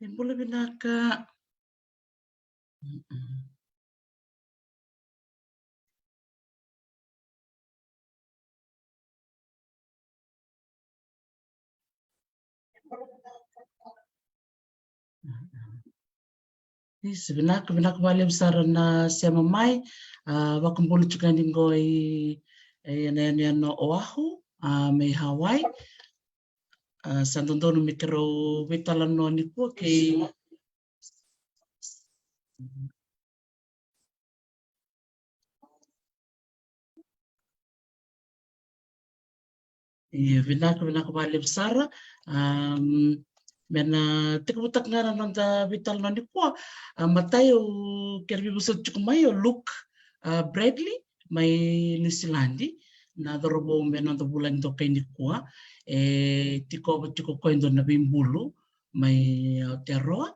Tiempo lebih naka. Sebenarnya balik besar na siapa mai, waktu bulu juga ninggoi no Oahu, me Hawaii, santondo mikro vitalan no nipo ke vinak balik besar, mena tikutak ngara nonta vital no nipo, matayo kerbi busut cukup mai Luke Bradley, mai New Zealandi, na dorobo mena to bulan to kay ni kuha tiko ko indo na bimbulu may Aotearoa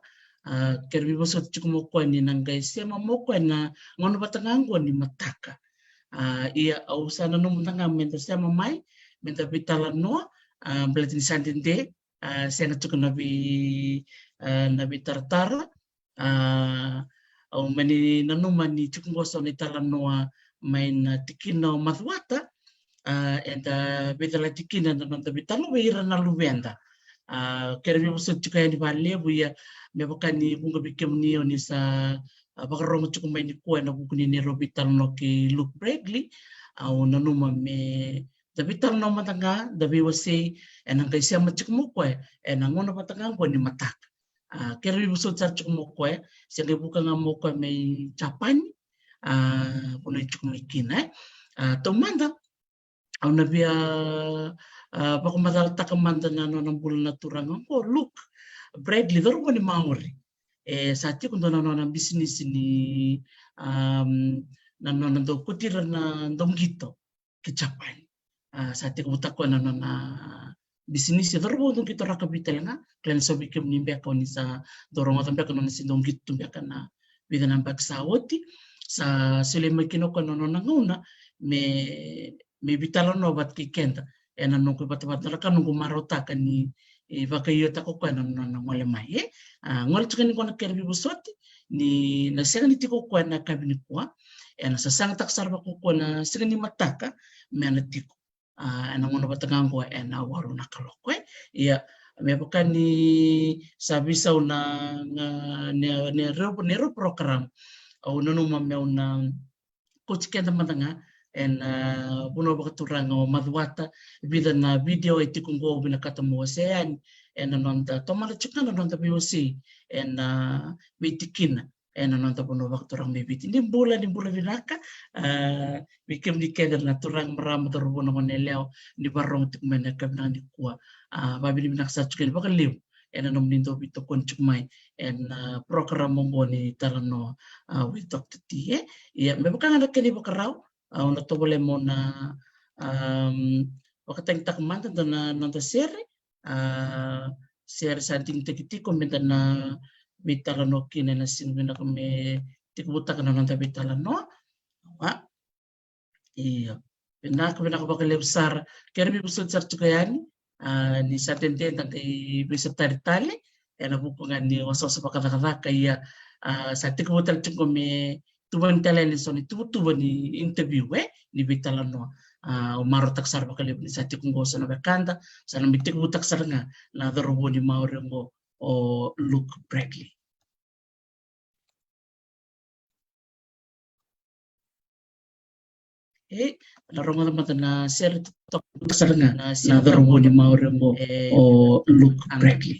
kerbi bosot chuko mo ko ni nang guys ma mo ko na ngono batangango ni mataka ia ausana no mutanga menta sama mai menta bitala no belatin santinde sena chuko na bi tartara au mani nanu mani chuko boso ni tala noa mai na tikino mathwata enta betala tikina nanta bitalo beira na luvenda kerbi busut chuka ni vale buya me bakani bunga bikem ni oni sa bakarong chuko mai ni ko na bukuni ni robital no ki Luke Bradley au nanu me the bital no matanga the we will say enang kai sia machuk mo ko enang ngono patanga ko ni matak kerbi busut sa chuko mo ko sia buka ngamo ko mai Japan puno chuko mikina to manda au na bia bako madal takamanda na no ng bulan na turang ko Luke Bradley daro ko ni Maori sa ti kun na no business ni na no ndo kutira na ndongito ke Japan sa ti ko ko na business daro ko ndongito ra kapital nga klen so bikem ni beko ni sa doro mo tambe ko no si ndongito beka na bida na baksawoti sa sile makino ko no nguna me bitalo no bat ki kenta ena no ko bat kan no marota kan ni vakayo ta ko kana no ngole mai ngol tukani ko na kerbi busoti ni na sega ni tiko ko na kabini ko ena sa sang taksar ba ko na sega ni mataka me na tiko ena ngono batangang ko ena waru na kaloko ya me bukan ni sabisa una nero program au no me una coach kenta matanga en puno bakaturang o madwata bida na video iti kung go binakata mo sean en nonta tomala chukna nonta BOC en bitikin en nonta puno bakaturang bibit ni bula binaka bikem di keder na turang maram torbo no neleo ni barong tikmena kabna ni kuwa babili binaksa chukin bakaliw en nom nindo bito konchukmai en program mo ni tarano with Dr. T ya me bukan ada kini bakarau na to boleh mo na wakateng takman tanto na nonta sere sa ting tikiti komenta na bitala no kine na sinbina kame tikbuta kana nonta bitala no wa iya benak bakal besar kerbi busut sar tukayani ni sa tenten kay bisa taritali na bukungan ni waso sa pakakaka kaya sa tikbuta kome tuban talent so ni tuba ni interview ni bitala no umaro taksar bakali ni sa tikung go sa nakakanta sa namitik butak sar nga na darobo ni Maori mo o Luke Bradley larong naman na share tok sar nga na darobo ni Maori mo o Luke Bradley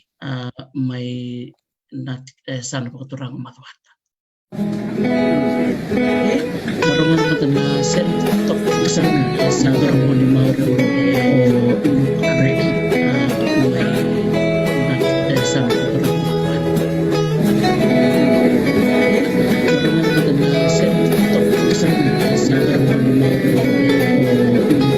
may sana pagturang matwata marunong naman na sel tok kasar na sa darbo ni Mauro o Bradley may sa pagturang marunong naman na sel tok kasar na sa darbo ni Mauro o Bradley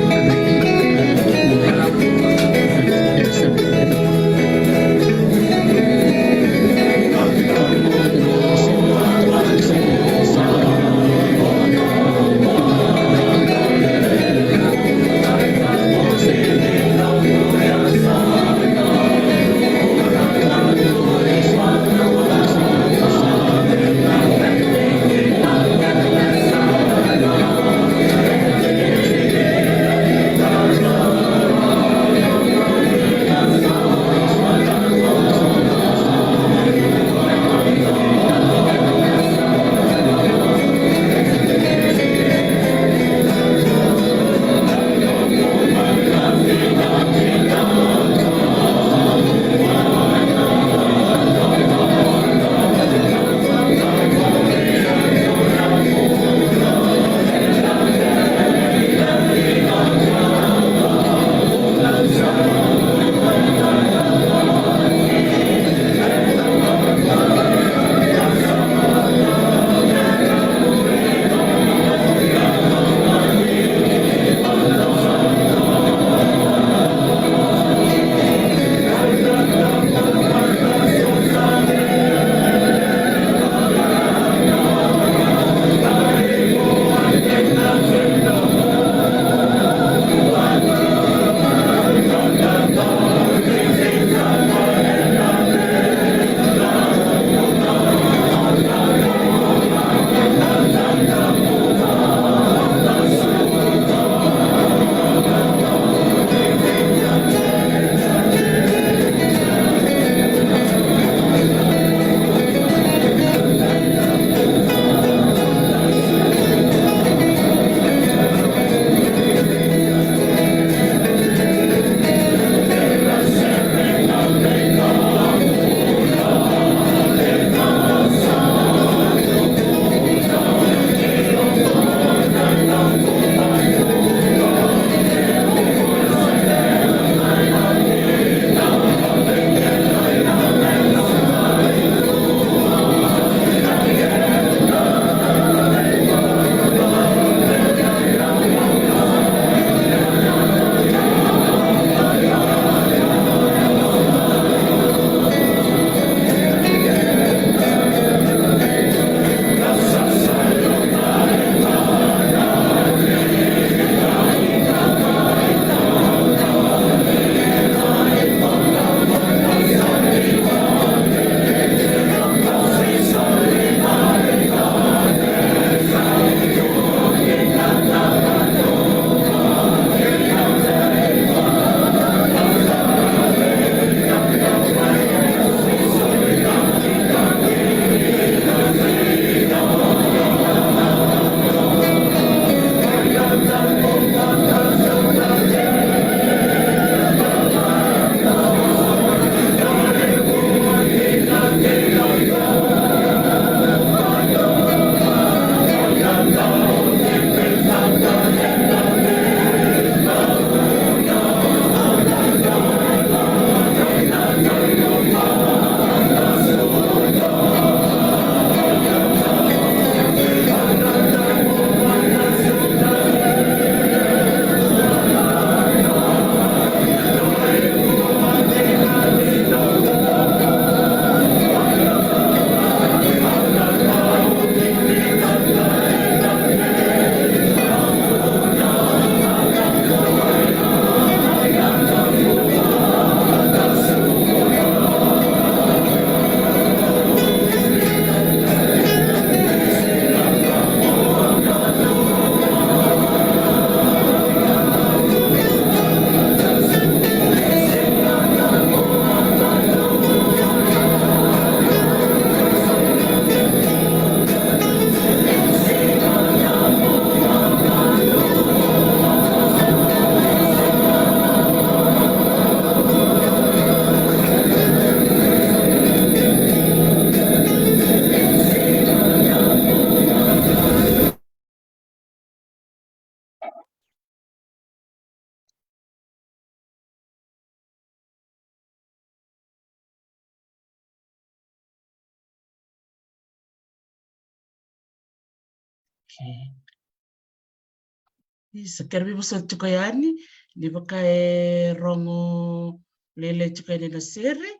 Sekarang bibo sa tukayani di pakai rongo lele tukay na sere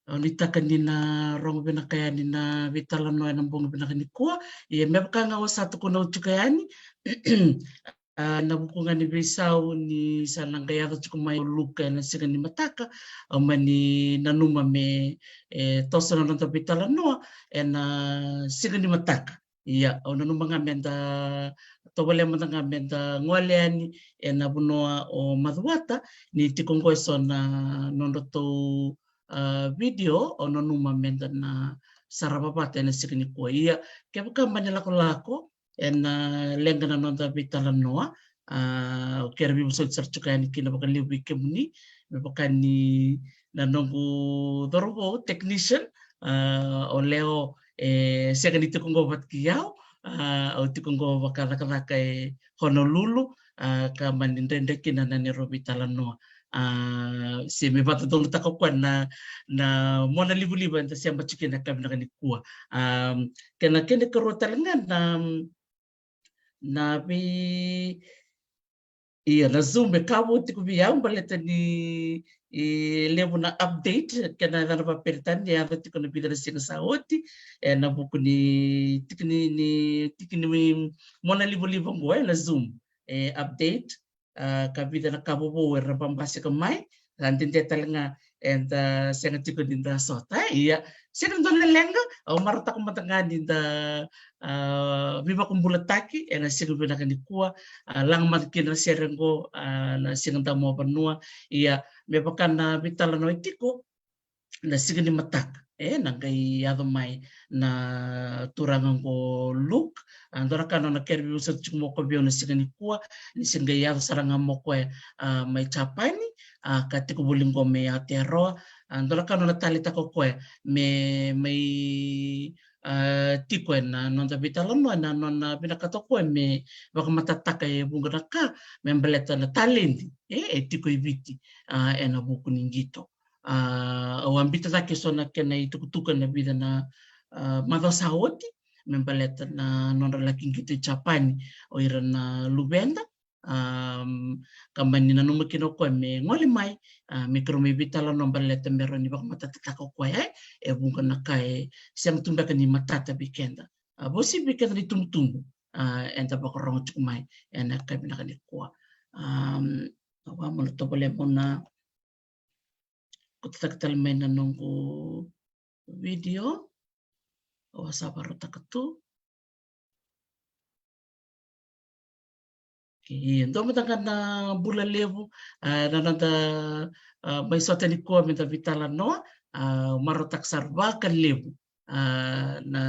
nitakan na rongo binakayani na vitalano ng bunga binakanikuwa mebaka nga satu kuno tukayani nabukungan ni Bisau ni sanang kaya to kumay luka na sila ni mataka o mani nanuma me tosa na nang tapitala no na sila ni mataka iya o nanuma nga menda to wala mo nga menda ngwaleani na bunoa o madwata ni tikongko so na nondo to video o nanuma menda na sarabapate na sila ni kuwa iya kaya baka lako lenga na nonda vitala noa kera bibo so sarchukani kina baka liwi kemuni baka ni nanongu dorobo technician o leo sega ni tukungo bat kiyao o tukungo baka laka Honolulu ka manindende kina na ni robitala noa si me bata dong tako na mona libu-libu anta siya bachikin na kami nakanikua kena kene karotalangan na iya na zoom me kabo tiku biang baleta ni levo na update kena na paperitan ya tiku na bidara singa saoti na buku ni tikini mona libu-libu ngoe na zoom update kabida na kabo bo na pambasi kamay nanti talanga and senga tiku dinda sota iya senga don lenga o marata ko matanga dinda viva kumbulataki na senga bina kanikua lang matkina serengo na senga tamo panua iya mepakan na bitala no itiko na senga ni mataka nangkai ado mai na turangan ko look andora kano na kerbi usat chumo ko bio na senga ni kua ni senga yado saranga mo ko mai chapani katiko bulingo me atero andora kano na talita ko ko me mai tiko na nonda bitala no na nona binakato ko me baka matataka bunga na ka membeleta na talenti tiko ibiti na buku ningito o ambita take so na kena itukutuka na bida na mada saoti membeleta na nonda laking gitu Japani o ira na lubenda kambani na numakino ko me ngoli mai mikro me bitala no baleta mero ni bak matata ko ko bunga na kai siang tunda ni matata bikenda bosi bikenda ni tumtumbu enta bak rong chumai ena kai bina kan ko awa mo to bole mona kutak main na nunggu video o sabar takatu ndo matangkan na bula levu na nanda may sota ni ko minta vitala no marotak sarba kan levu na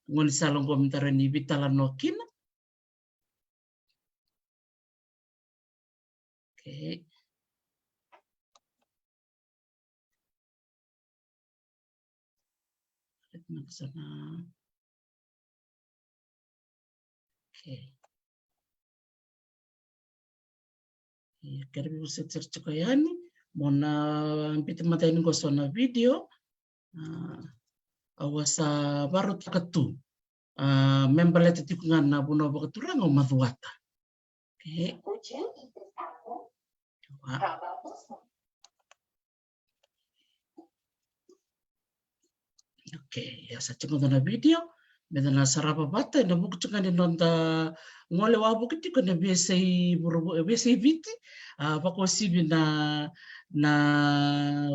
ngun salong ko minta ni vitala no kina sana kaya bisa search ko yani mona pita matayin ko so na video awasa baru takatu membaleta tikungan na buno bakaturang o madhuata ya sa chingo na video meda na sarapa bata na buku chinga ni nonda ngole wa buku tiko na biasa viti pako sibi na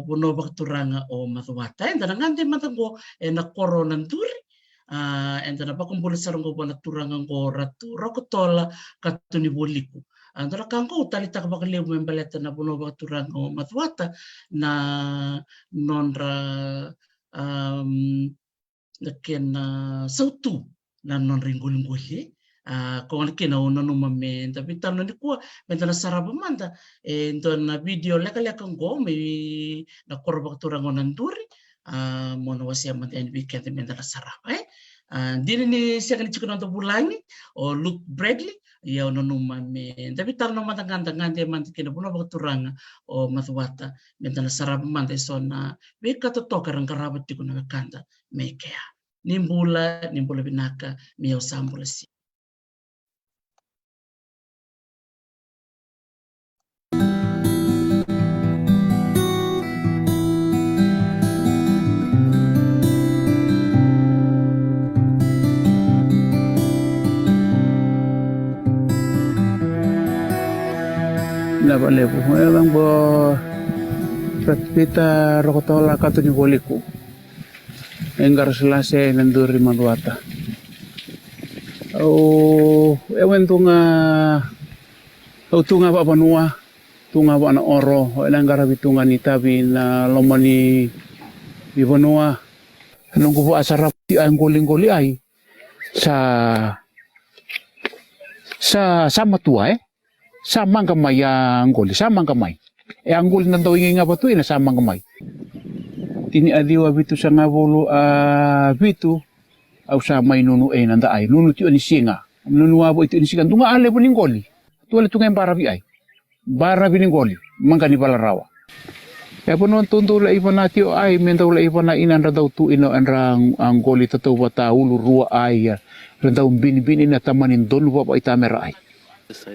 buno bakaturanga o madhuata enda na ngante matango na koro nanduri enda na pakumbula sarungo bona turanga ngo ratu rokotola katuni boliku andora kanko talita ka bakalebu membaleta na buno bakaturanga o madhuata na nonra kena sautu na non ringgul-ngguli kung kena una numa men tapi tano ni kuwa menta na saraba manda ento na video leka ngo may na korba turang nanduri mono wasia manda en weekend menta na saraba dini ni siya kani chiko nando bulangi o Luke Bradley ya ono numa men tapi tano manda ngante manda kena buno turang o mathuata menta na saraba manda so na weka to toka rang karabat tiko na kanda mekea nimbula binaka miau sambula si. Labale po lang bo kita rokotola kato ni boliku enggar selase nanduri maduata ewen tunga pa panua tunga pa na oro enggar bitunga ni tabi na lomani di panua nung ko asarap ti ang goling-goli ay sa matua samang kamay ang goli, samang kamay. Ang goli nang daw nga ba ito, samang kamay. Tini adiwa bito sa nga bolo, bito, aw sa may nunu nanda ay, nunu tiyo ni singa. Nunu abo ito ni singa, tunga ale po ning goli. Tuwala ito nga yung barabi ay. Barabi ning goli, mangga ni balarawa. Kaya po noon tuntula ipa na tiyo ay, mentaw la ipa na inanda daw tu ino ang goli tataw bata, ulurua ay, daw binibini na tamanin doon, pa itamera ay.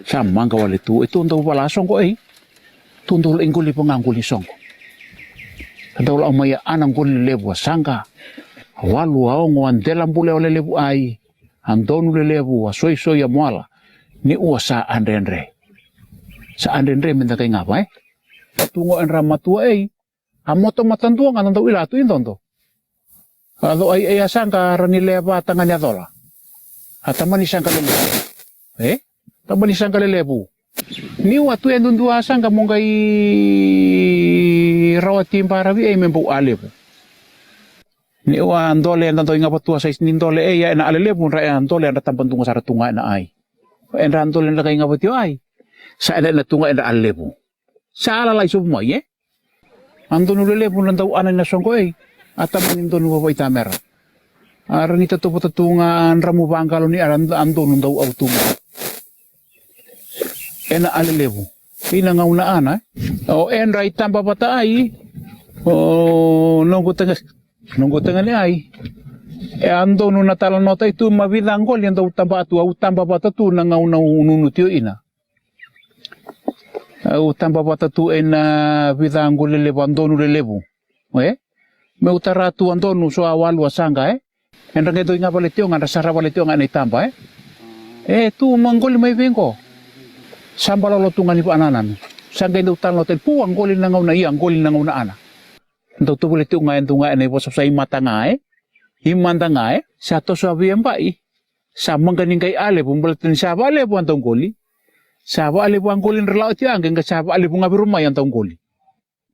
Samang kawali tu itu untuk balasong ko tundol ingkuli pangangkuli song daw la maya anang kuli lebu sangka walu aong wan delam bule ole lebu ai andon le lebu soy ya muala ni uasa andrenre sa andrenre minta kay ngapa tungo en ramatu amoto matandu ngan daw ilatu indondo kalau ay sangka ranile ba tanganya dola atamani sangka le tabalisang kalelebu. Ni watu yang dundua sang kamu gai rawatim parawi membu alep. Ni wa andole nanto inga patua sais nindole ya na alelebu ra andole na tambantunga sa tunga na ay. En randole na kay nga patio ay. Sa na tunga na alelebu. Sa alalay sumo Andon ulelebu nanto anan na songko Atam nindon wa itamera. Aranita to tunga an ramu bangkalo ni andon daw autunga. Ena alelebu pinangaunaan enra itamba bata ay nunggu tengah ni ay ando no natala nota itu mabidang gol yang daw tamba bata tu nangauna ununu tio ina tamba bata tu ena bidang gol lelebu andonu lelebu me utara tu andonu so awal wasanga enra ngedo inga paletio ngara sara paletio ngana itamba tu manggol may bengko sambal lotungan ibu ananan sangga itu tan lotel puang golin nangaw na iyang golin nangaw na ana ndo to bulit ngayon tunga na ipo sa imata nga himanda nga sa to sabi ang bai sa mangganing kay ale bumbalatin sa ale po ang goli sa ale po ang golin relaot yang hanggang sa ale po nga birumay ang goli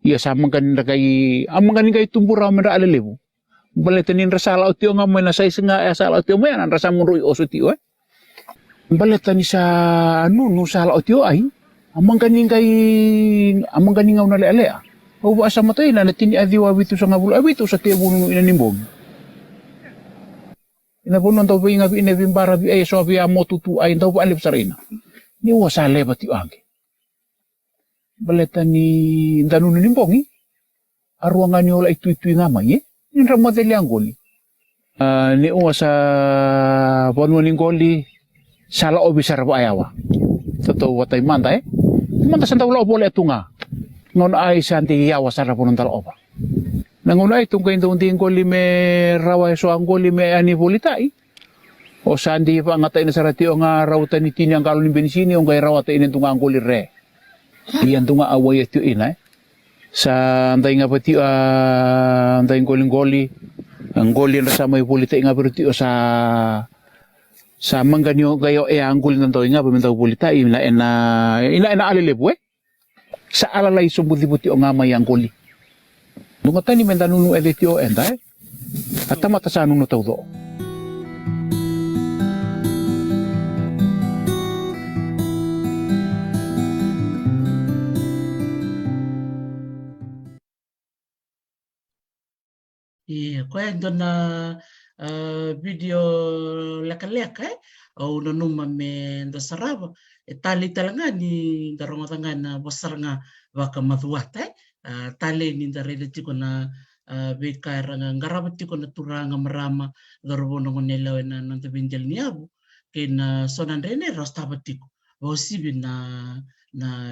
iya sa mangganing kay amangganing kay tumbura man ra alelebu balatin rasala otyo nga may nasay nga asala otyo may an rasa mo ruy oso tiyo balatan ni sa no sala otyo ay amang kaning ngaw na leale o ba sa matay na natini adiwa bito sa ngabulo abito sa tiyo buno inanimbog inabunon taw ba ingabi inabimbara bi ay so bi amotutu ay taw ba alip sarina ni wasa lebat yu agi balatan ni danun nimbong arwangan ni wala itu ngamay ni ramadeli angoli ni wasa bonwaning goli sala obisar po ayawa. Totoo watay manda Manda sa tawla boleh tunga. Ngon ay santi yawa sara po ng taloba. Nangun ay tungkay doon ko lime raway so ang lime ani politai. O sandi pa ngatay na sarati o nga rawatan ni tini ang kalon ni bensini o kay rawatan inin tunga ang re. Iyan tunga away ito ina Sa anday nga pati anday goli ang goli na sa may politai nga pero tiyo sa mangganyo gayo anggol ng tao nga pamintaw pulita ina alelebu sa alalay sumbuti-buti o nga may anggoli nungatan ni mentanunu editio enda at tamatasanong no tao do kwento na video leka-leka o nanuma me dasaraba tali talaga ni darong tanga na wasar nga baka maduwat tali ni darele tiko na bekaira ngarabati ko na turanga marama darbo no nelaw na nanta bindel niabu kina sonan rene rastabati ko bosibi na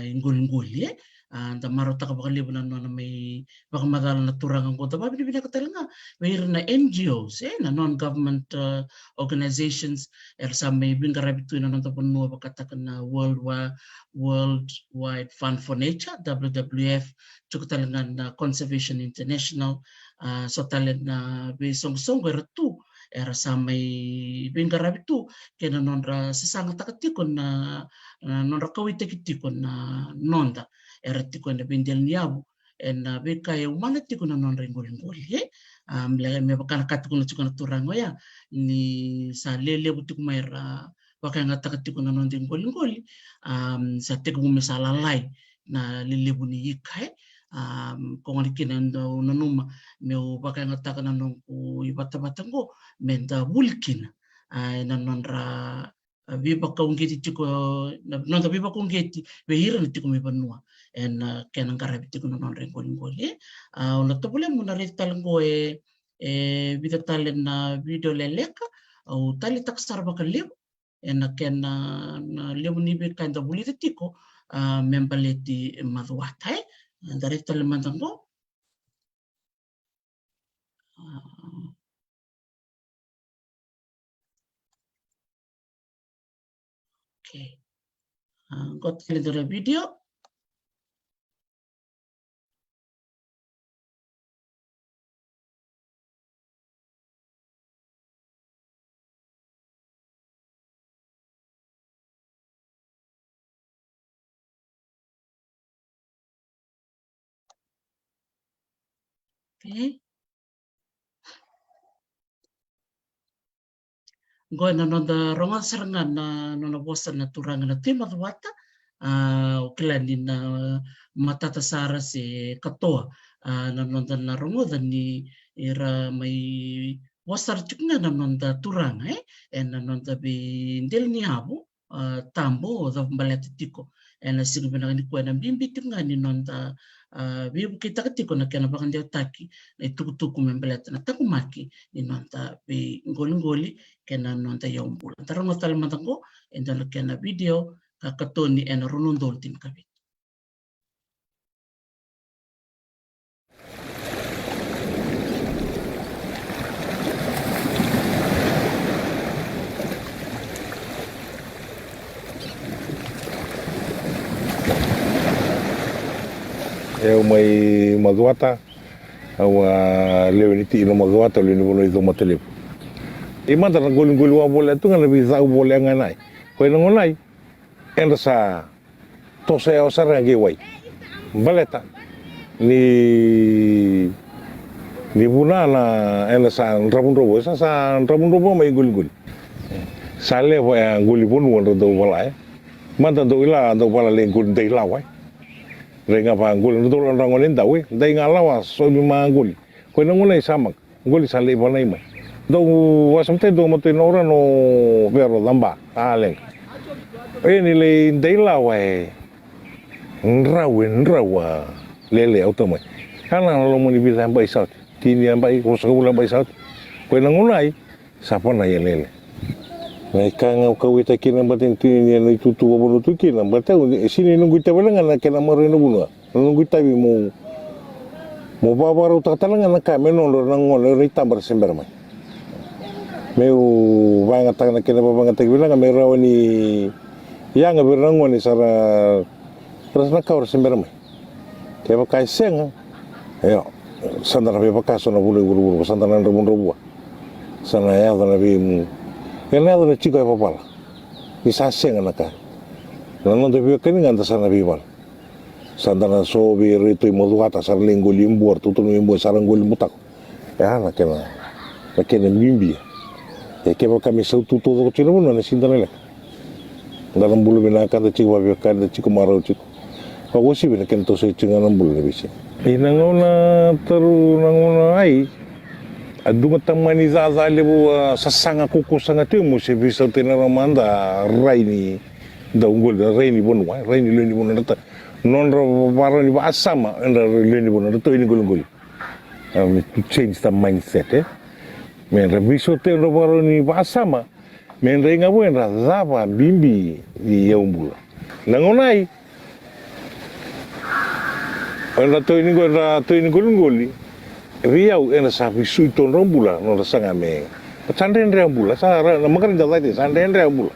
ingol-ingoli anda maro taka bakalibu na may bakamadal na turang ko tabi binakatala nga may na NGOs na non-government organizations sa may bingarabitu na nanta puno bakatakan na Worldwide Fund for Nature WWF cukutalangan na Conservation International so talent na bisong-song tu era sa may bingarabitu kaya nonra sasang takatikon na nonra kawitakitiko na nonda era tiko na bindel niabu en beka umana tiko na nonra ingol-ingol mlaga me bakana katiko na tiko na turango ya ni sa lele butiko mayra baka nga takatiko na nonda ingol-ingol sa tiko misalalay na lelebu ni yikay kung ano kinando nanuma meu baka nga taka na nung ibata-batang ko menda bulkin na nonra biba kaungeti tiko nonda biba kaungeti behira na tiko may banua en kaya nang karabiti ko na nonra ingol-ingol una to pula muna rin talang ko bida talen na video leleka o tali taksar baka libo en kaya na libo nibi kanda bulita tiko membaleti maduatay dari talimantang ko okay got the video okay go na nonda ronga serangan na bosan na turanga na timad wata ukilani na matatasara si katoa na nonda na rongo ni ira may wasar chukna na nonda turanga na nonda bi ndel ni habu tambo da balatitiko na sigo binagani ko na bimbitik nga ni nonda bibu kita katiko na kena bakan dia taki na itukutuku membelat na takumaki ni nonta bi ngoli-ngoli kena nonta yombul antara ngotal matango endala kena video kakatoni en runundol tin kabit eu mai magwata au leo ni ti no magwata leo ni bono ido matelepo e manda na gol wa bola tu ngana bi zau bola nganai ko no ngonai en sa to se o sa rangi wai baleta ni bunana en sa rabun robo sa rabun robo mai gol sale wa gol bonu won do bola manda do ila do bola le gol dei lawai renga pa ngul ndo lo rango nin dawe dai ngalawa so mi mangul ko no ngulai samak ngul sale bonai mai do wasamte do moto no ora no vero lamba ale ni le dai lawa nrawa lele automai kana lo mo ni bisa bai saut tini bai ko so bulan bai saut ko no ngulai sapa na lele mai kanga kawita kina batin tini ni tutu bono tu kina batau sini nunggu tabalangan na kena marino bunga nunggu tabi mo babaru tatalangan na kami no nang ngol ri tambar sember mai meu banga tang na kena babanga tag bilang may rawani yang berang ni sara rasna kaur sember mai kaya kai seng ayo sandara be pakaso na bulu sandara rabun robu sana ya na bi kena ada chico papala isa senga naka nang ndo bi kani nganta sana biwal sandana so bi rito imoduata sar linggo limbor tutu limbo saranggo limutak ya nakena mimbi ya keba kami sau tutu to chino na sindana le dalam bulu binaka da chico bi kan da chico maro chico ko si bin ken to se chingan bulu ne bisi inangona teru nangona ai adunga tamani zaza lebu sasanga kuku sanga tu musi bisa tinaramanda raini da ungol da raini bonwa raini leni bonata non ro baro ni basama enda leni bonata to ini gol to change the mindset men viso te no varo ni basama men renga buena dava bimbi di yaumbula nangonai ana to ini ngoli riau ena sa visu to rombula no sanga me sanden rambula sa na magarin da lite sanden rambula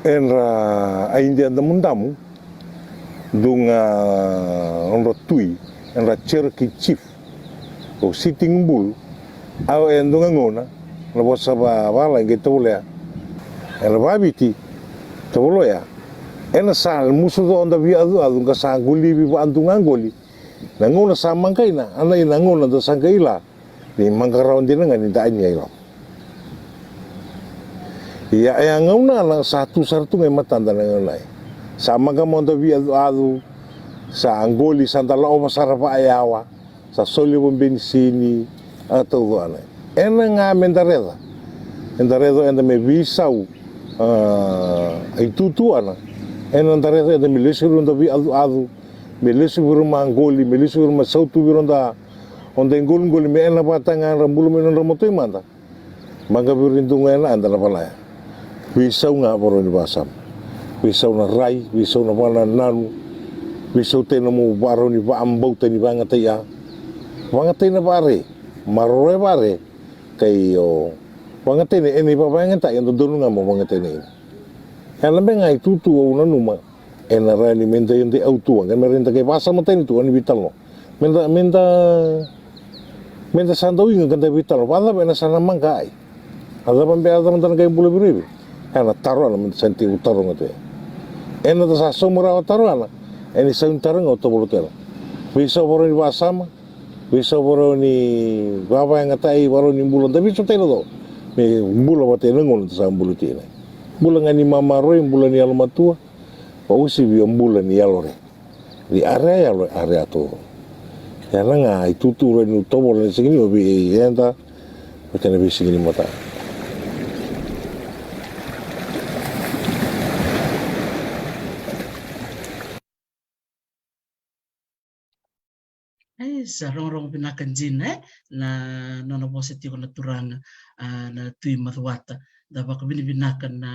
enra aindia da mundamu dunga onro tui enra Cherokee chief o sitting bull au endunga ngona na bosa ba bala gitu lea ela babiti tolo ya ena sa musu do onda vi adu nga sa guli bi andunga ngoli na ngona sa mangkaina ana ina ngona do sangkaila ni mangkaraon din nga ni daanya ilo ya yang ngona na satu ngai matanda na ngai sama ka monda vi adu sa angoli sandala o masarapa ayawa sa soli bombensini atau doana ena nga mendareda enda me visau ai tutuana ena mendareda enda milesi ronda vi adu milesi burma angoli milesi burma sautu ronda onda ngol me ena patanga rambulu me ronda moto imanda manga birindunga ena anda pala visau nga boro ni basam visau na rai visau na bana nanu visau te no mo baro ni ba ambau te ni banga te ya banga te na bare maroe bare kay o banga te ni eni pa banga ta yando donu nga mo banga te ni ela benga tutu o na numa ena rani menda yende autua kan merenta kay basa mo te ni tuan vital no menda sandawi nga kanta vital wala bena sana mangkai ada pambe ada mantan kay bulu biribi ana taro ana menda senti utaro ngate ena ta sa somura taro ana eni sa utaro ngoto bulu tela bisa boro ni basama bisa boro ni baba yang ngatai boro ni bulan tapi so telo do me bulan bate ngon sa bulu tela bulan ngani mama roy bulan ni almatua pa usi bi bulan ni alore di area to ya nga ituturo ni tobo ni segini obi enda potene bi segini mata sa rong pinakan jin na nono positi ko na turanga na tui matwata da baka binibinakan na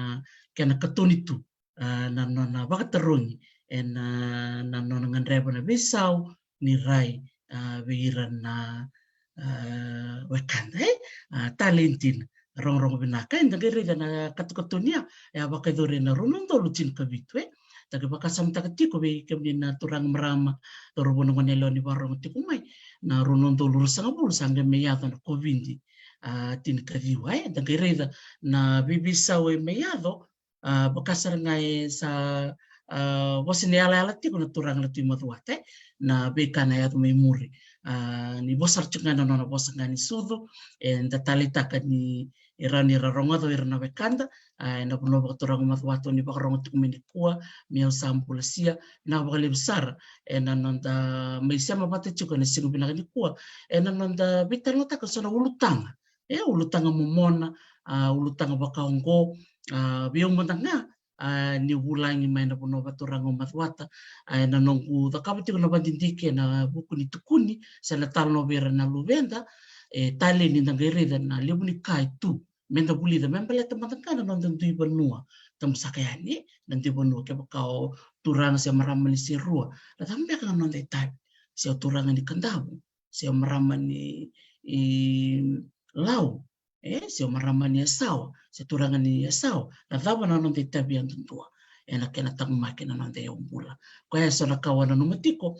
kena katunitu na nona baka terungi na nona ngandreba na bisau ni rai wiran na wakanda talentin rong binaka inda gere na katukatunia ya baka dore na runong do lucin kabitwe tapi baka samta katiko be kemni na turang marama torobono ngonelo ni barong tikumai na runon do lurusanga bulu sanga meyado na covid tin kadiwa da gereda na bibisa we meyado baka sarangai sa wasini ala tiko na turang la timo tuate na beka na yato may muri ni bosar chungana na bosar ngani sudo en tatalita ka ni irani rarongado irana bekanda na puno baturang matwato ni bakarong tukumini kuwa miao sampula sia na bakali besar na nanda may siya mapate chuka na sigo binakani kuwa na nanda bitar nota ka sana ulutanga ulutanga momona ulutanga bakaongo biyong matanga ni wulangi may na puno baturang matwata na nongku takabiti ko na bandindike na buku ni tukuni sa natal no bera na lubenda tali ni nangereda na libu ni kaitu menda buli da membela teman-teman nonton tui benua tem sakayani dan tui benua ke bakau turang sia maraman ni sirua da tambe kan nonton type sia turang ni kandabu sia maraman ni lau sia maraman ni asau sia turang ni asau da taba nonton type yang tentua enak kena tang makin nonton yang bula kaya sana kawan numatiko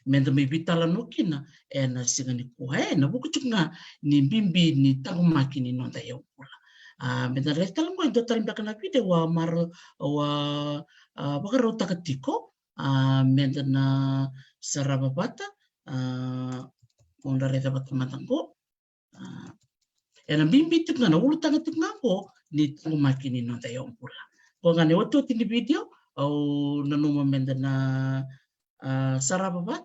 menda may bitala nukina na sigani kuha na buku chunga ni bimbi ni tangumaki ni nonda yaw pula menda rektal mo ito talim baka na video wa mar wa baka rota katiko menda na sarababata onda reta batamatangko na bimbi chunga na ulutang chunga ko ni tangumaki ni nonda yaw pula ko ngane wato tini video au nanuma menda na sarababat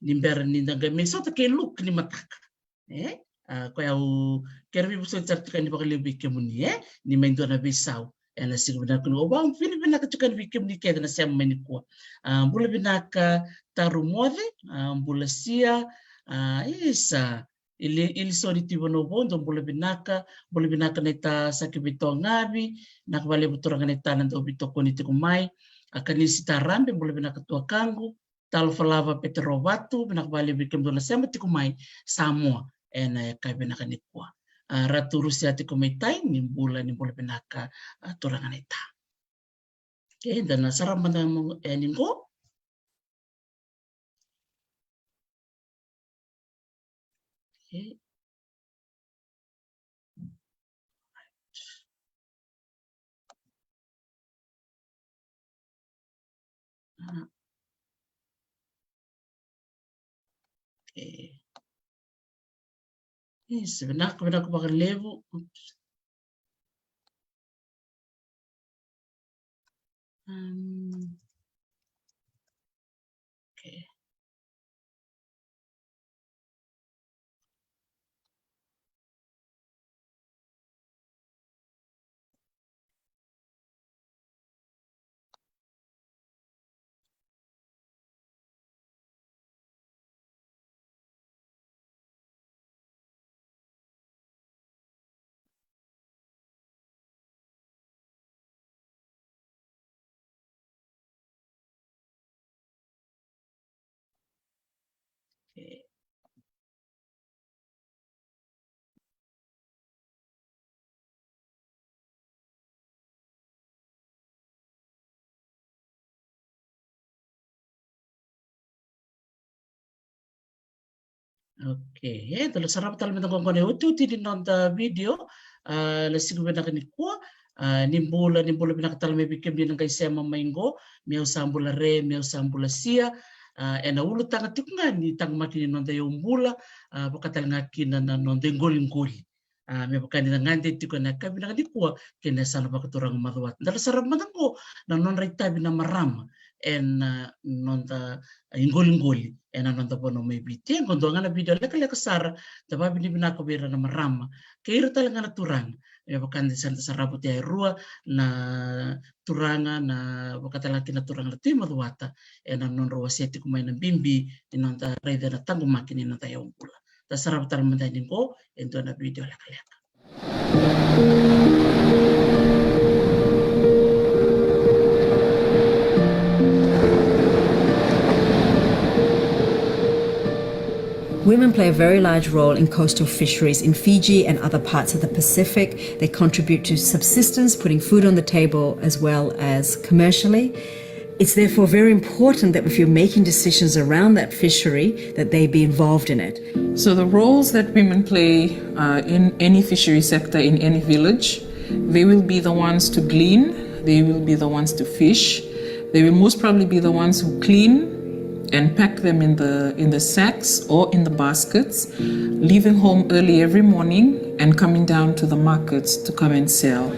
nimber ni naga meso ta ke look ni mataka ko au kerbi buso certikan di bakali bikem ni ni mendo na bisau ena siguna kuno ba fini bina ka tukan bikem ni ke na sem meni ko bula bina ka taru mode bula sia isa ili sori tiwa no bondo boleh binaka neta sakibito ngabi nak bale buturanga neta nanto bito koni tikumai akan isi tarambe boleh binaka tua kangu talo falava peterobatu binak bale bikem dona sema tikumai Samoa kai binaka nikwa ratu Rusia tikumai tai ni boleh binaka turanga neta. Okay, dan sarang bandang ningko. Okay. Okay. Sebenarnya aku bakal level. Okay. Okay. Okay, terus sarap talam itong kone uti din nonta video lasig benak ni ko nimbula binakatal may bikim din ng kay sema maingo miyaw sambula re miyaw sambula sia ena ulo tanga tikungan ni tang makin nonta yung bula pakatal ngakin na nonta yung goling-goli may pakan din ngante tikun na kabi na ko kina sana pakaturang maduat dala sarap matang ko na non right tabi na marama en nonta yung goling-goli ena nonta po no may biti kung doon nga na video laka sara taba binibina ko bira na marama kairo talaga na turang may pakan din sa rabot ay rua na turanga na pakatalaki na turang lati maduata ena non rawa seti kumay na bimbi nonta reda na tango makin nonta yung pula tasarap talaman din ko ento na video laka. Women play a very large role in coastal fisheries in Fiji and other parts of the Pacific. They contribute to subsistence, putting food on the table, as well as commercially. It's therefore very important that if you're making decisions around that fishery, that they be involved in it. So the roles that women play in any fishery sector, in any village, they will be the ones to glean, they will be the ones to fish, they will most probably be the ones who clean and pack them in the sacks or in the baskets, leaving home early every morning and coming down to the markets to come and sell.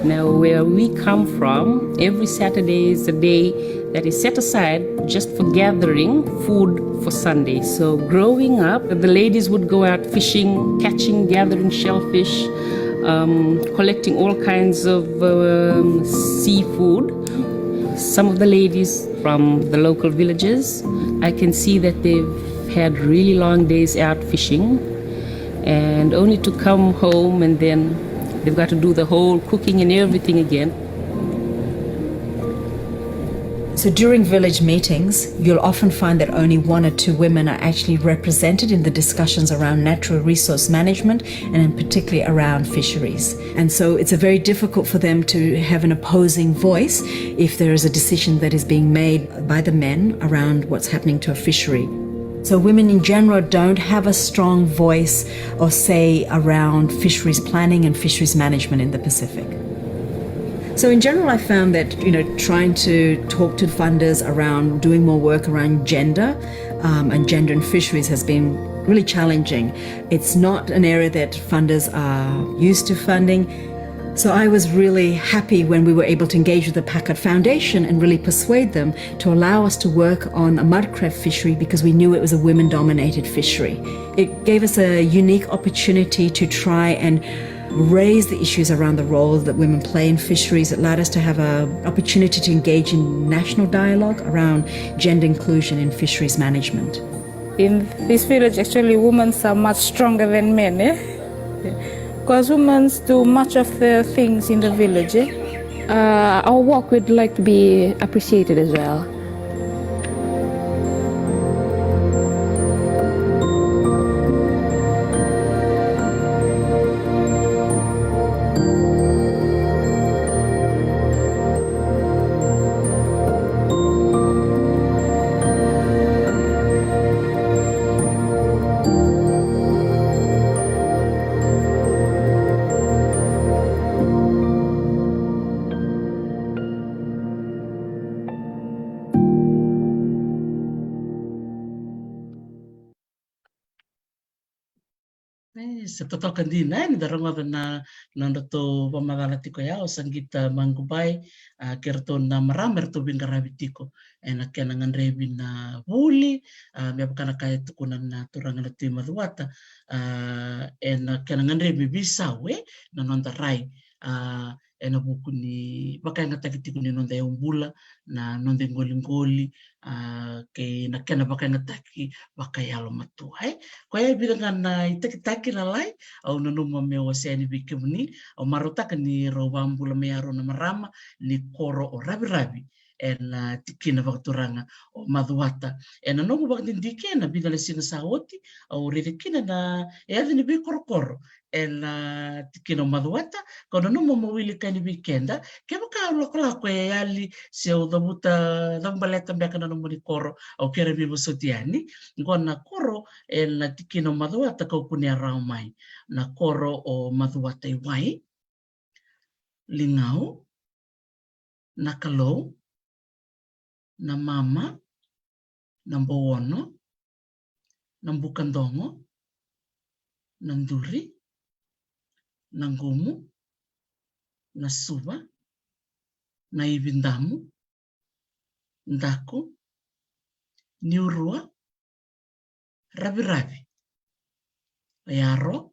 Now, where we come from, every Saturday is a day that is set aside just for gathering food for Sunday. So growing up, the ladies would go out fishing, catching, gathering shellfish, collecting all kinds of seafood. Some of the ladies from the local villages, I can see that they've had really long days out fishing and only to come home and then they've got to do the whole cooking and everything again. So during village meetings, you'll often find that only 1 or 2 women are actually represented in the discussions around natural resource management and in particularly around fisheries. And so it's very difficult for them to have an opposing voice if there is a decision that is being made by the men around what's happening to a fishery. So women in general don't have a strong voice or say around fisheries planning and fisheries management in the Pacific. So in general, I found that, trying to talk to funders around doing more work around gender and gender in fisheries has been really challenging. It's not an area that funders are used to funding. So I was really happy when we were able to engage with the Packard Foundation and really persuade them to allow us to work on a mudcrab fishery because we knew it was a women-dominated fishery. It gave us a unique opportunity to try and raised the issues around the role that women play in fisheries. It allowed us to have an opportunity to engage in national dialogue around gender inclusion in fisheries management. In this village, actually, women are much stronger than men, because women do much of the things in the village. Our work would like to be appreciated as well. Sa totoo kandina ni darama na nandato pamadala tiko ya o sanggita manggubai kerto na maramer to bin karabi tiko na kenangan rebi na buli me kana kaya tukunan na turangan na tima duata na kenangan rebi bisa we na nonda rai na buku ni baka nga takitiko ni nonda umbula na nonda ngoli ke na kena baka nga taki baka yalo matu kaya bilangan na itakitaki lalai au nanuma me waseni bikemuni au marutaka ni robambula me aro na marama ni koro o rabi na tikina vakturanga o maduata na nomu bakdindike na bidale sina saoti au ridikina na ni bi koro na tikina o maduata kono nomu mawili kani bikenda ke baka lokola ko yali se o dabuta dambaleta mbeka na nomu ni koro au kere bibo sotiani ngona koro na tikina o maduata ko kuni arau mai na koro o maduata iwai lingau na kalou na mama, na mbowono, na mbukandongo, na nduri, na ngumu, na suba, na ibindamu, ndaku, niurua, rabi, yaro,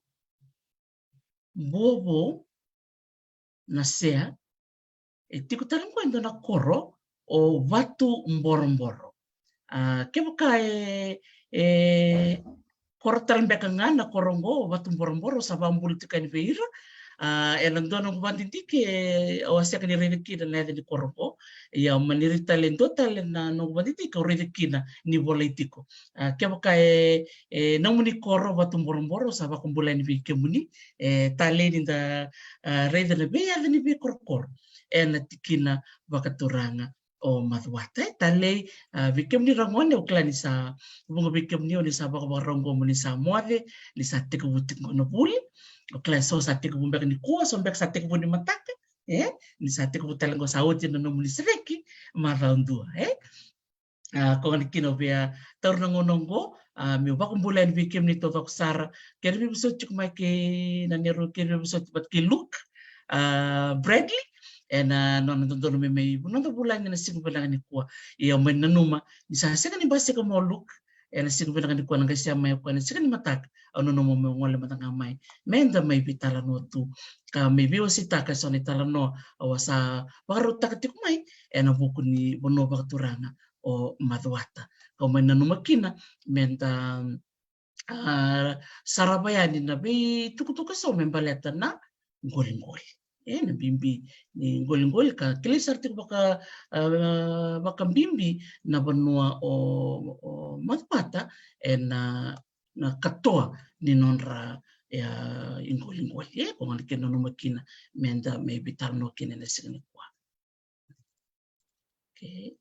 bobo, na sea, tikutalangu na koro, o watu mboro. Kebuka korotaran bekangan na korongo o watu mboro sa bambul tikani veira elandono kubanditike o asia kani redeki na lede ni korongo ya manirita lendo talen na no kubanditike o redeki na ni politiko kebuka namuni koro watu mboro sa bakumbula ni vikemuni taleni da rede na be ya ni be korokoro na tikina bakaturanga o maduata talei vikem ni rangone o klani sa bunga vikem ni sa baka barongo mo ni sa moade ni sa teko butik no puli o klan so sa teko bumbek ni ko so mbek sa teko buni mataka ni sa teko butalengo sa oti no muni sreki maraundu ko ni kino bia tornongo nongo mi ba kumbulan vikem ni totok sara kerbi biso chuk mai ke na nero kerbi biso bat ke look Bradley non dono me non bulan na sigo bulan ni ko iyo men nanuma ni sa sega ni base ko moluk sigo bulan ni ko nga siya may ko ni sega ni matak ano no mo ngole matanga mai menda may bitala no tu ka may biosita ka so ni tala no awasa baru takati ko mai buku ni bono bakturanga o maduata ko men nanuma kina menta sarabayani na be tukutuka so membaleta na ngol na bimbi ni ngol ka kilisar tik baka bimbi na banua o matpata na katoa ni nonra ya ingol ko ngani keno no makina menda may bitar no kina na signi kwa okay.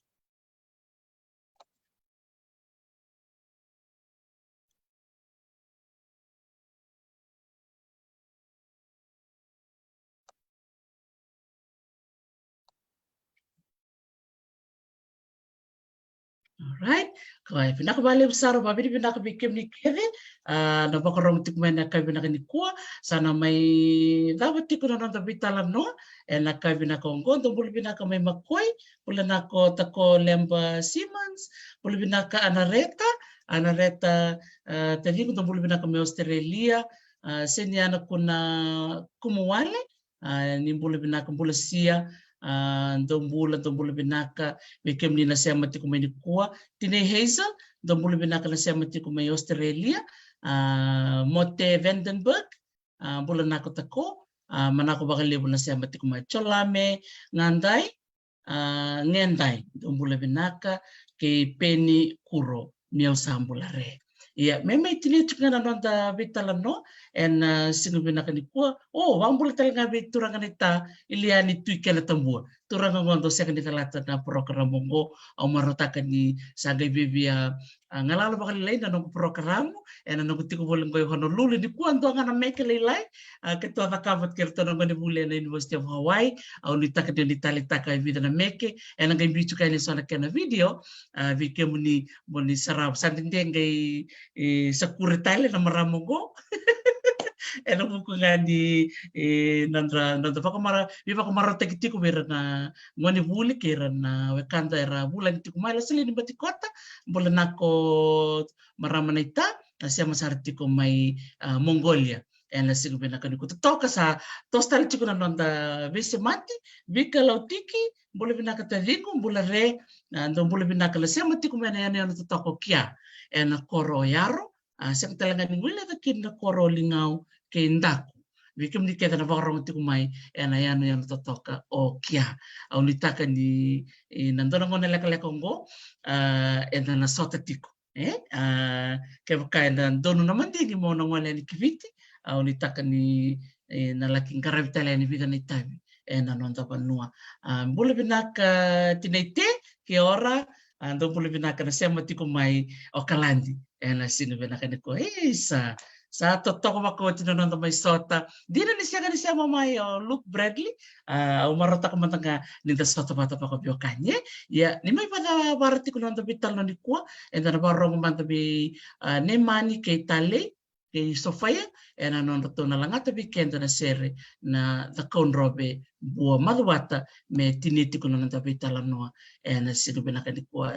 Alright, kaya pinakabali besar babi pinakabikim ni keve na bakarong tikman na kaya pinakanikua sana may dapat tiko na nang tabitalan no na kaya pinakonggo tumbul pinaka may makoy pula nako tako Lemba Simmons pula pinaka anareta tadi ko tumbul pinaka may Australia seniana kuna kumuwale ni mbula binaka mbula sia ndombula binaka bekem ni nasema tikumeni kuwa tine Hazel ndombula binaka nasema tikumeni Australia Mote Vandenberg mbula nako tako manako bakalebu nasema tikumeni Cholame ngandai ngendai ndombula binaka ke Penny Kuro miau sambula re. Ya, memang itu juga nonton betala no, en sinu binaka ni kuah. Oh, wang boleh telinga beturangan ita ilian itu ikan tambua. Turangan ngondo sekan di kalata na program mongo, au marotakan ni sagai bibia ngalalo bakal lain na nong program, en nong tiku boleh ngoy Honolulu di kuah ndo ngana meke lelai. Ketua takabat kerto nong ni bulan na University of Hawaii, au nitaka di litaka vida na meke, en ngai bicu kaya ni sana kena video, vike muni sarap santin ngai sakuritale na maramongo. Eno buku ngadi nandra pakamara vi pakamara tekitiku bera na ngoni buli kera na wekanda era bulan tiku mai lasili ni bati kota bulan nako maramanita asia masartiko mai Mongolia ena sigu bena kaniku toka sa tostal tiku na nanda vese mati vika lautiki bole bina kata riku bula re ndo bole bina kala sema tiku mena yana yana toko kia ena koro yaro siang talaga ni wila ka kinda koro lingau ke ndaku vikem ni keta na vakarong tiku mai ena yana yana totoka o kia au nitaka ni nandona ngone leka ngo ena na sota tiku ke baka ena dono naman dingi mo na ngone ni kiviti au nitaka ni na laking karavitala ni vida ni tabi ena nonta panua bule binaka tinaite ke ora ando bule binaka na sema tiku mai o kalandi ena sinu binaka ni ko sa totoko mako tinononto mai sota dina ni siya mai Luke Bradley au marota ko matanga ninta sota bata pa ko biokanye ya ni mai pada barati ko nonto bital no ni kwa enda na barong manta bi ne mani ke tale ke Sofia ena non to na langata bi kenda na sere na the Conrobe bua maduata me tiniti ko nonto bital no ena sinu binaka ni kwa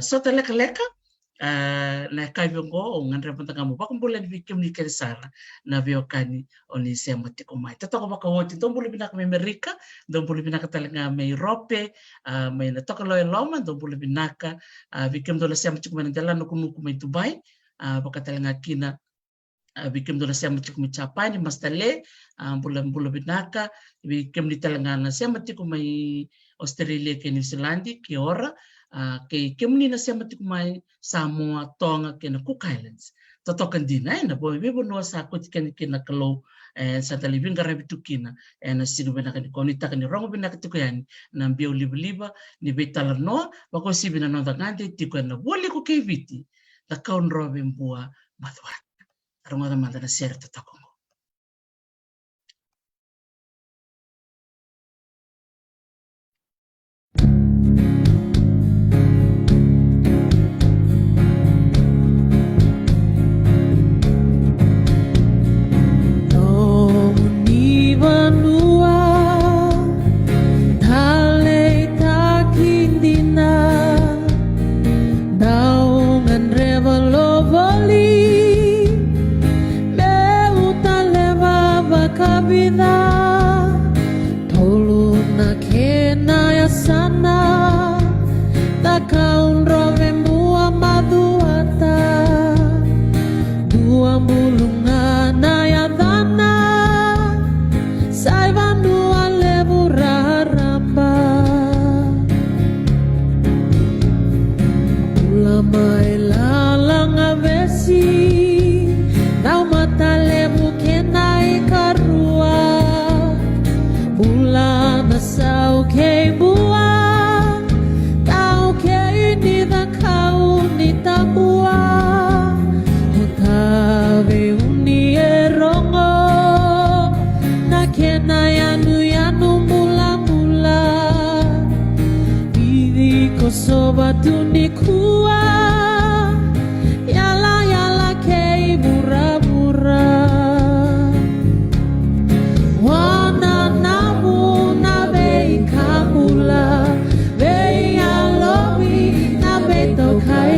sota leka na kaibongo o ngandra pantanga mo bakong bulan bikim ni kersara na biokani oni sema tiko mai tatoko baka woti tombulu binaka me Amerika tombulu binaka talinga me Europe me na toko loe loma tombulu binaka bikim dola sema tiko me ndala no kunuku me Dubai baka talinga kina bikim dola sema tiko me Japan ni mastale bulan binaka bikim ni talinga na sema tiko me Australia ke New Zealand ki ora ke kemni na sema tiku mai Samoa Tonga ke na Cook Islands totokan dina na bo bebo no sa ko tikan kina kalo sa talibin garabi tukina na sinu bena kan ko nita kan rongo bena tiku yani na bio liba ni betalar no ba ko si bena no ngante tiku na boli ko keviti la kaun robe mbua matwat rongo da manda na ser totoko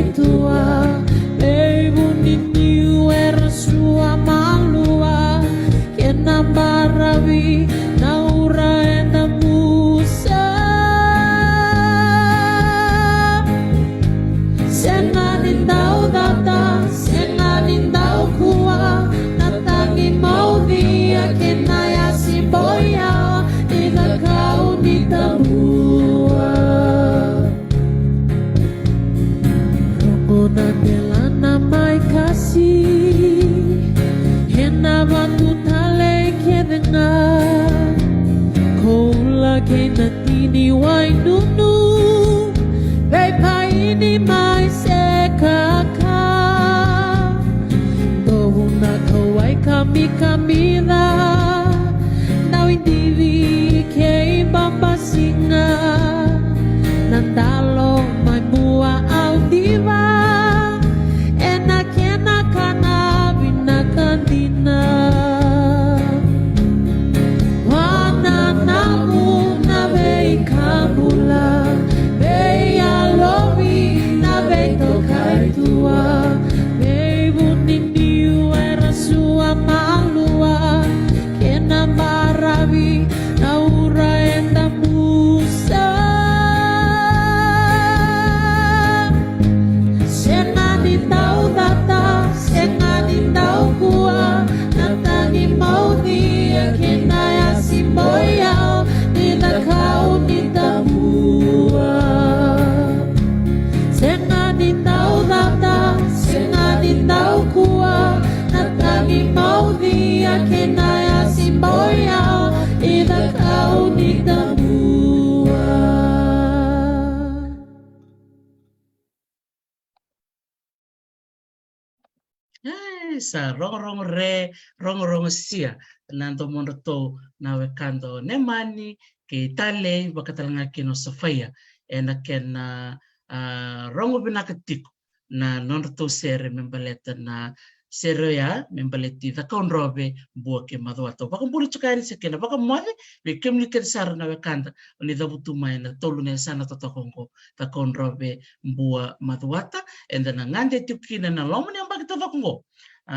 Tua, baby, ni era sua malua. ini wainunu Vei paini mai sekaka Tohuna kawai kami kamila Nau indiri kei bamba singa Nandalo mai mua au diva Enak kana bina kantina Wana namu na vei kabula Vei alomi na vei tokai tua Vei buniniu era sua malua Kena maravi na ura enda musa Senani tau data, senani tau kua Natani maudhi kena ya simboyao Nida kau nida mua Senani tau data, senani tau kua Natani maudhi kena ya simboyao Nida kau nida mua Sa rong re rong sia nanto mondo na wekanto ne mani ke tale bakatalanga kino safaya ena ken rong binakatik na nondo sere membaleta na sere ya membaleti da konrobe buake madwato bakambuli chukari sekena bakamwave be kemli sar na wekanda oni da butuma na tolu ne sana totokongo da konrobe bua madwata enda na ngande tikina na lomni ambaki totokongo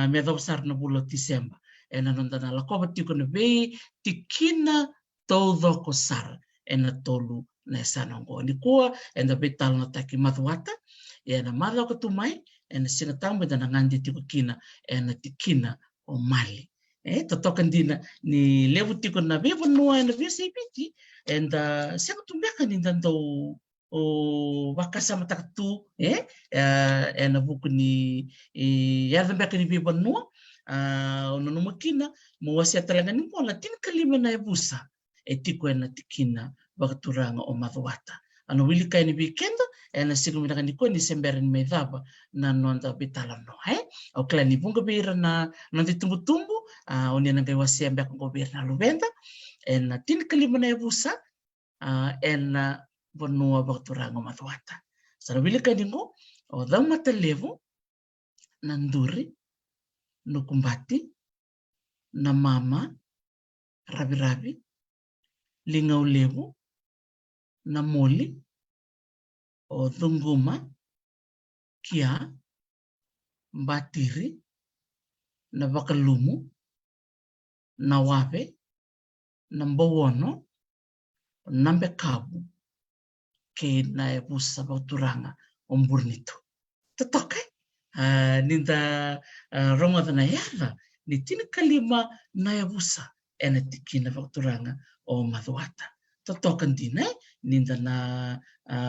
me dau sar na bulo Disemba ena nonda na lakoba tiko na vei tikina todo ko sar ena tolu na sanongo ni kua enda betal na taki madwata ena madwa ko tumai ena singa tambe na ngandi tiko kina ena tikina o mali totokan dina ni levu tiko na bevo noa ena vesi piti enda singa tumbeka ni dando o wakasama takatu ena buku ni yadha mbeka ni biba noa ono makina mo wasia talaga ni mola tin kalima na busa tiko ena tikina bakaturanga o madwata ano wili kai ni bikendo ena sigu mina ni ko ni semberin medaba na nonda bitala no o kla ni bunga bira na nanti tumbu oni na kai wasia mbeka ko bira na lubenda ena tin kalima na busa ena bonua bakaturanga o madwata sara wili kai ni ngo o dama televo nanduri nukumbati na mama rabi lingau levu na moli o dhunguma kia mbatiri na bakalumu na wabe na mbowono na mbekabu ke na ebusa bauturanga omburnito totoke ninda rongoda na yava ni tini kalima na ebusa ena tikina bauturanga o madwata totokan dina ninda na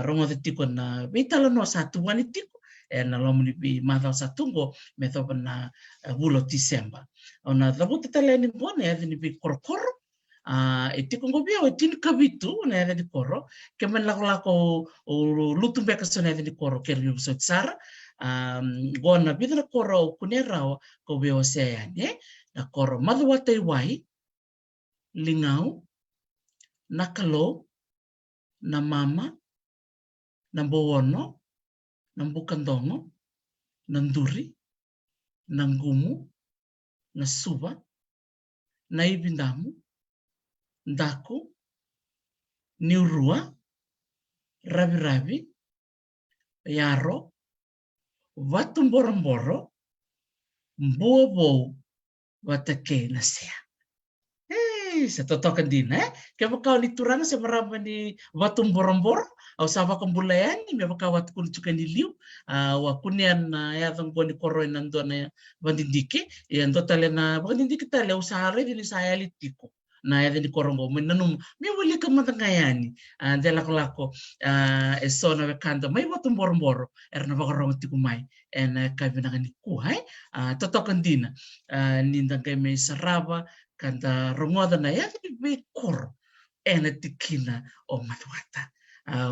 rongoda tiko na vitala no satu wani tiko ena lomuni bi madha satungo methoba na bulo Disemba ona dabuta tale ni bona ya ni bi korokoro tiko ngobia o tin kabitu na ya ni koro kemen lako o lutumbe ka sona ya ni koro kerbi so tsara gona bidra koro kunerao ko beo sea na koro madwata iwai lingau nakalo na mama na mbowono na mbukandongo na nduri na ngumu na suba na ibindamu ndaku niurua rabi yaro watu mboro mbobo watake na sea sa totokan din kaya baka ni turang sa marama ni watum borombor au sawa kambulayani me baka wat kun chukan ni liu wa kunyan ya tong ni koroy nando na bandindike yan totale na bandindike tale usare din saya litiko na ya ni korongo menanum me wali ka matangayani dela lako eso na bekando may watum borombor erna baka rongo tikumay en kay binaka ni kuhay totokan din nindang kay may saraba kanta rongoda na ya be kor ena tikina o Madhuata.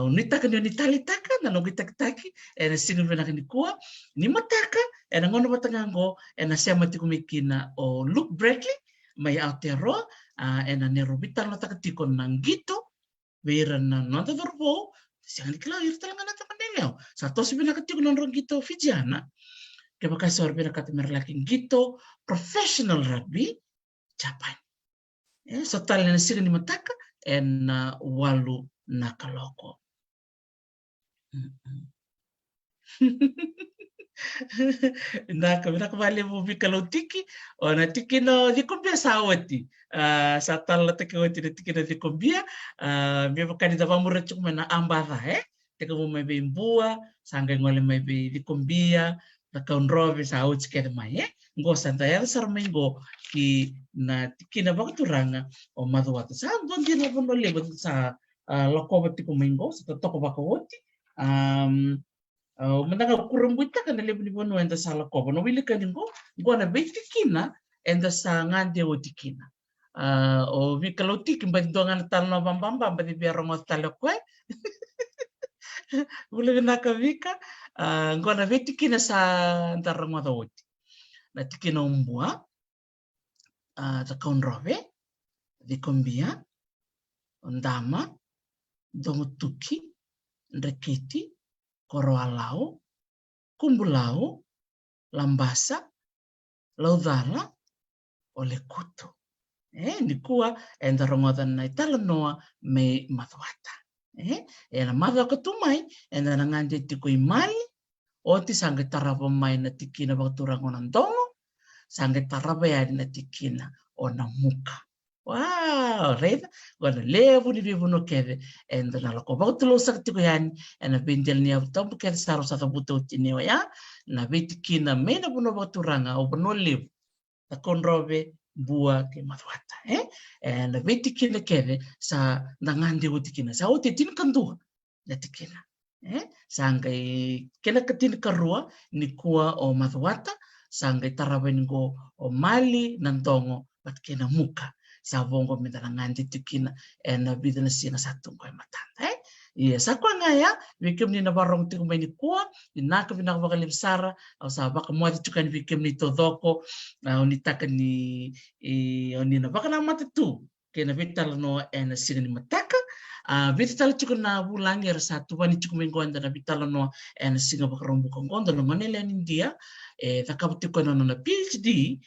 Unitaka ni nitalitaka na nogitaki ena singu venaka ni kuwa ni mataka ena ngono matangango ena sema tikumikina o Luke Bradley mai Aotearoa ena nerobita na takatiko nangito vera na nanta dorbo siang dikla irtalanga na takaneleo sa tosi binakatiko na rongito Fijiana ke bakasi orbina katimerlaking gito professional rugby Japan. So tali na siga ni mataka ena walu nakaloko. Nakavale mo bikalotiki o na tiki no dikombia sawati sa tala tiki wati na tiki na dikombia me bakani da vamura chukuma na ambara teka mo may bimbua sangay ngole may dikombia na kaunrobe sa awit kaya mai ngo santa yara sarmengo ki na tiki na bakaturanga o Madhuata sa dondi na bono lebo sa lokoba tiko mengo sa toko bakawoti menanga kurumbuita kana lebu ni bono enda sa lokoba no wili kaningo ngo na betikina enda sa ngande o tikina o vikaloti kimba dongan talno bambamba badi biarongo talokwe Bule naka vika ngo na betikina sa ntarango dawoti na tikina umbua ta kaunrobe dikombia ondama dongutuki ndreketi koroalau kumbulau lambasa laudala olekutu ni kuwa endarongodan na italanoa me Madhuata ena Madhuata tumai enda nangande tiko imali oti sange tarapa mai na tikina bakaturang onang dongo sange tarapa ya na tikina ona muka. Wow, right? Gonna levu ni vivu no keve and na lako bakatulo sakti ko yan and na bindel niya tampo keve saro sa kabuto tiniwa ya na betikina me na buno bakaturanga o buno levu na konrobe bua ke Madhuata and na betikina keve sa nangande utikina sa ote tin kanduha na tikina sangai kena katin karua ni kuwa o Madhuata sangai tarabengo o mali nantongo pat kena muka sa bongo mitanangandi tikina na bidana sina satu ko matanda iya sa kwa ngaya wikim ni na barong tiku mai ni kuwa ni naka binaka bakalim sara au sa baka mwadi tukan wikim ni todoko unitaka ni oni na baka na matatu kena vital no na sina ni mataka vital chuko na bulangi era satu bani chuko mengonda na vital no na singa baka rombo kongonda no manele ni India takabutiko no na PhD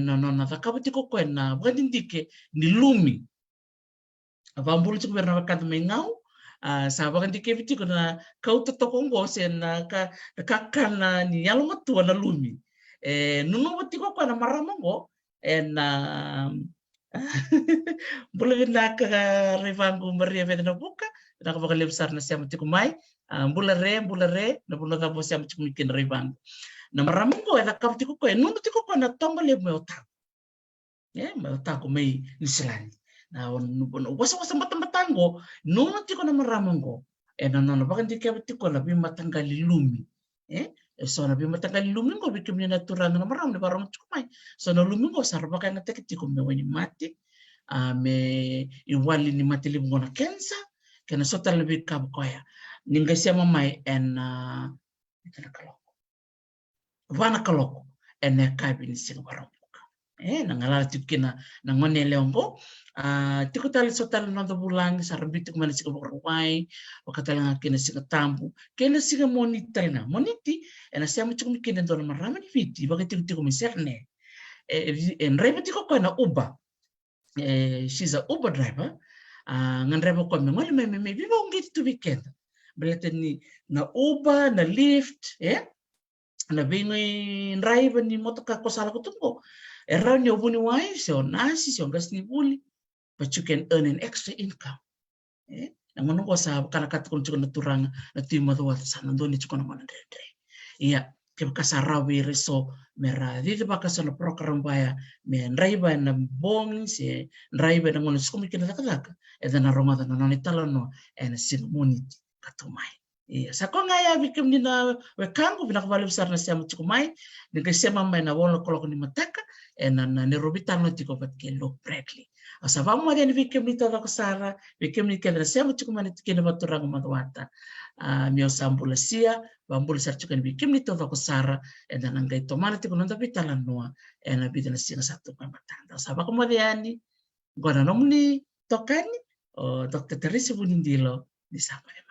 no na takabutiko ko na bwandindike ni lumi avambulu chuko berna bakata mengau sa bakandike vitiko na kauta tokongo se na kakana ni yalo matu na lumi nuno butiko ko na maramongo na Bula na ka revangu Maria Vedana buka na ka bakalibsar na siya matikumay bula re na bula ka po siya matikumikin revangu na maramongo na kapatiko ko nuno tiko ko na tongo le mo ta mo ta ko may nisilani na wasa matatango nuno tiko na maramongo na bakandike batiko na bimatanggali lumi so na bimatanggali lumi ngo bikim ni naturang na maram na barong chukumay so na lumi ngo sarba kay natekiti ko me wani mati me iwali ni mati libungo na kensa kena sota lebih kabukoya ninga siya mamay wana kaloko kabi ni sing barong nangalala tikina nangone leongo tiko tali sota na bulang sarbitik man sing barong wakatala kena sing tambu kena sing monita na moniti siya mo chukum kina don marama ni viti bakati tiko miserne reba tiko ko na uba she's a Uber driver ngan reba ko me ngol me viva ungit to weekend belete ni na Uber na Lyft na bingi driver ni motoka ko sala ko tungo around your buni wai so nasi so gas ni buli but you can earn an extra income ngono ko sa kana kat kun chukon naturang na timo to wat sana doni chukon mo na dre iya ke kasarawi reso mera dito baka sa program baya me driver na bong si driver na ngono skumikina takaka na rongada na nitala no sinumuni katumay iya sa ko ngaya bikim ni na wekango binakabali besar na siya mutsukumay nagkasya mamay na wala kolok ni mataka enan ne robitan no tiko pat ke Luke Bradley. Asa vamo dia ni vikem ni toda kusara, vikem ni kedra sema chukumani tikene baturang matwata. Mio sambulasia, bambul sar chukan vikem ni toda kusara, enan angai tomana tiko nonda bitalan noa, ena bidana singa satu pamatanda. Asa vamo dia ni gona nomni tokani, Dr. Teresa Bunindilo di Sabah.